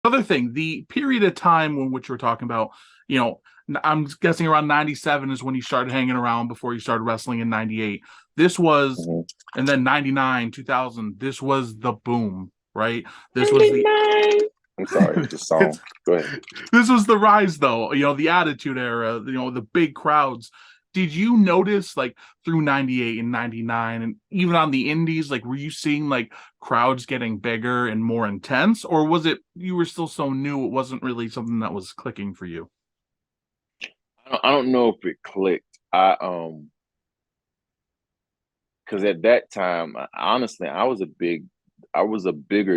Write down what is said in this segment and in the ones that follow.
Other thing, the period of time in which we're talking about, you know, I'm guessing around 97 is when he started hanging around before he started wrestling in 98. This was, Mhm. and then 99, 2000, this was the boom, right? This was the 99. I'm sorry, the song. Go ahead. this was the rise though, the attitude era, the big crowds. Did you notice like through 98 and 99 and even on the indies, like were you seeing like crowds getting bigger and more intense, or was it you were still so new it wasn't really something that was clicking for you? I don't know if it clicked. Because at that time, honestly, I was a bigger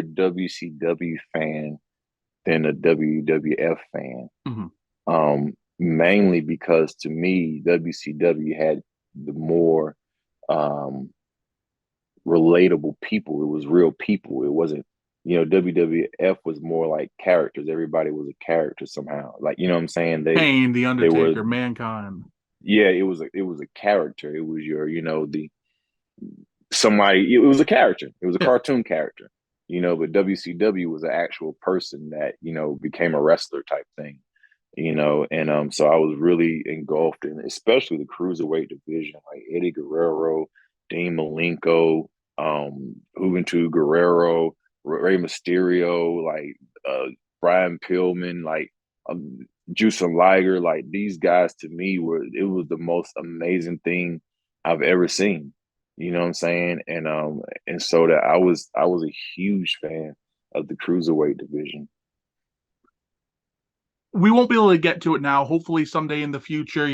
WCW fan than a WWF fan. Mm-hmm. Mainly because to me, WCW had the more um relatable people. It was real people. It wasn't, WWF was more like characters. Everybody was a character somehow. Like, you know what I'm saying? Kane, The They were, Undertaker, Mankind. yeah, it was a character. It was your, the somebody, it was a character. It was a Yeah. cartoon character. But WCW was an actual person that, became a wrestler type thing. And so I was really engulfed in especially the cruiserweight division, like Eddie Guerrero, Dean Malenko, Juventud Guerrero, Rey Mysterio, like Brian Pillman, like Juice Liger, like these guys to me it was the most amazing thing I've ever seen. You know what I'm saying? And so that I was a huge fan of the cruiserweight division. We won't be able to get to it now. Hopefully, someday in the future,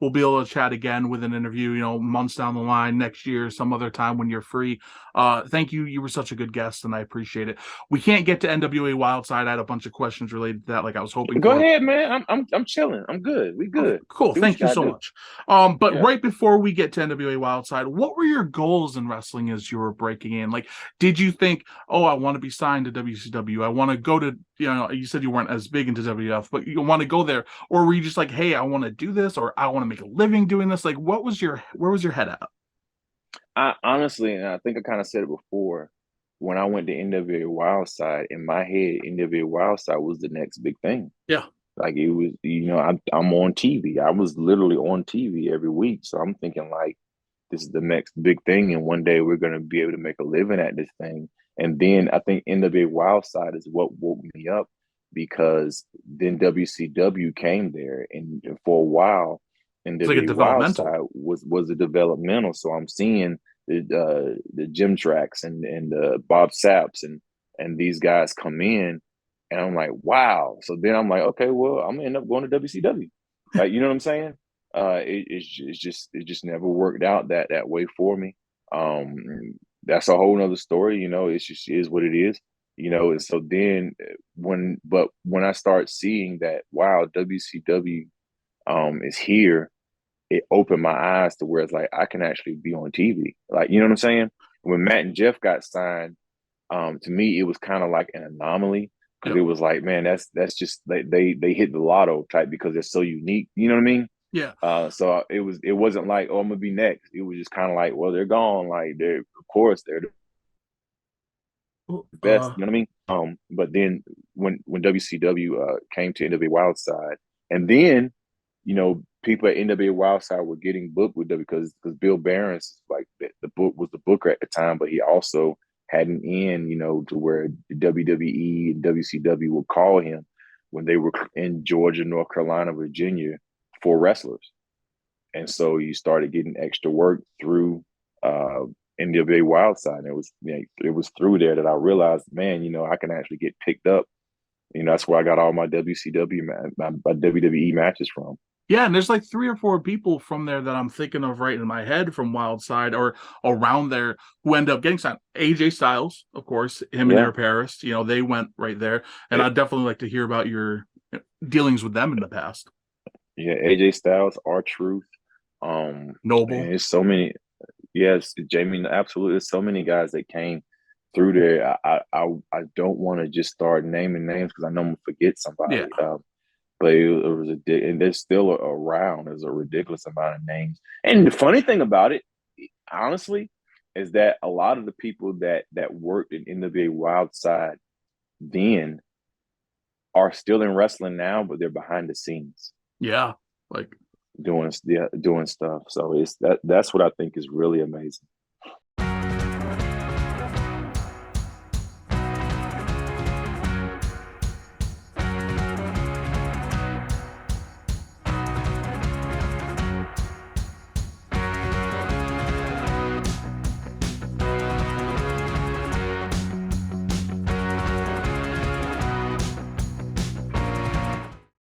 we'll be able to chat again with an interview, months down the line, next year, some other time when you're free. Thank you. You were such a good guest, and I appreciate it. We can't get to NWA Wildside. I had a bunch of questions related to that, like I was hoping Go for. ahead, man. I'm chilling. I'm good. We Okay, good. cool. Do what you Thank you gotta so do. much. But Yeah. right before we get to NWA Wildside, what were your goals in wrestling as you were breaking in? Like, did you think, oh, I want to be signed to WCW? I want to go to, you said you weren't as big into WWF, but you want to go there, or were you just like, hey, I want to do this, or I want to make a living doing this? Like, where was your head at? I honestly, and I think I kind of said it before, when I went to NWA Wildside, in my head, NWA Wildside was the next big thing. Yeah, Like it was, I'm on TV. I was literally on TV every week. So I'm thinking like this is the next big thing, and one day we're gonna be able to make a living at this thing. And then I think NWA Wildside is what woke me up because then WCW came there, and for a while, it's like a NWA developmental. Wildside was a developmental. So I'm seeing the Jim Tracks and Bob Saps and these guys come in, and I'm like, wow. So then I'm like, okay, well, I'm gonna end up going to WCW. Like, you know what I'm saying? It just never worked out that way for me. That's a whole nother story. It just is what it is. And so then when I start seeing that, wow, WCW is here, it opened my eyes to where it's like I can actually be on TV. Like, you know what I'm saying? When Matt and Jeff got signed, to me it was kind of like an anomaly because Yeah, it was like, man, that's just they hit the lotto type because they're so unique. You know what I mean? yeah. So it wasn't like, oh, I'm gonna be next. It was just kind of like, well, they're gone. Like they're of course they're the best. Uh, You know what I mean? But then when WCW came to NWA Wildside, and then people at NWA Wildside were getting booked with them because Bill Barron's like the book was the booker at the time, but he also had an in, to where WWE and WCW would call him when they were in Georgia, North Carolina, Virginia for wrestlers. And so you started getting extra work through NWA Wildside. And it was through there that I realized, man, I can actually get picked up. That's where I got all my WCW my WWE matches from. Yeah, and there's like three or four people from there that I'm thinking of right in my head from Wildside or around there who end up getting signed. AJ Styles, of course, him and Yeah, Air Paris, they went right there. And I'd definitely like to hear about your dealings with them in the past. yeah. AJ Styles, R-Truth, Noble. and it's so many. Yes, Jamie, absolutely. There's so many guys that came through there. I don't want to just start naming names because I know I'm gonna forget Yeah. somebody. But it was and they're still around. There's a ridiculous amount of names. And the funny thing about it, honestly, is that a lot of the people that worked in NWA Wildside then are still in wrestling now, but they're behind the scenes Yeah. Like doing stuff. So it's that's what I think is really amazing.